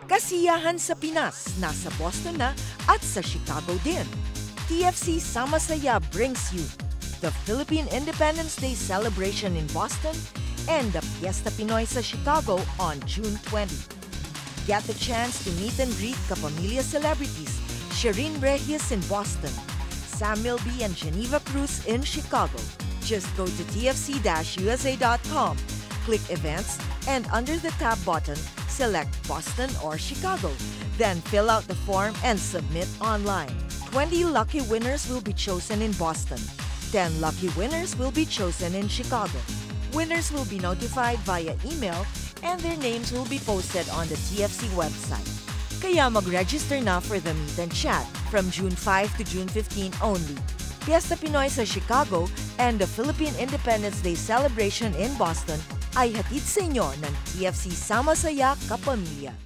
Kasiyahan sa Pinas, nasa Boston na at sa Chicago din. TFC Sama Saya brings you the Philippine Independence Day celebration in Boston and the Fiesta Pinoy sa Chicago on June 20. Get the chance to meet and greet kapamilya celebrities Shireen Reyes in Boston, Samuel B. and Geneva Cruz in Chicago. Just go to tfc-usa.com, click Events, and under the tab button, select Boston or Chicago. Then fill out the form and submit online. 20 lucky winners will be chosen in Boston. 10 lucky winners will be chosen in Chicago. Winners will be notified via email and their names will be posted on the TFC website. Kaya mag-register na for the meet and chat from June 5 to June 15 only. Fiesta Pinoy sa Chicago and the Philippine Independence Day celebration in Boston ay hatid sa inyo ng TFC Sama Saya Kapamilya.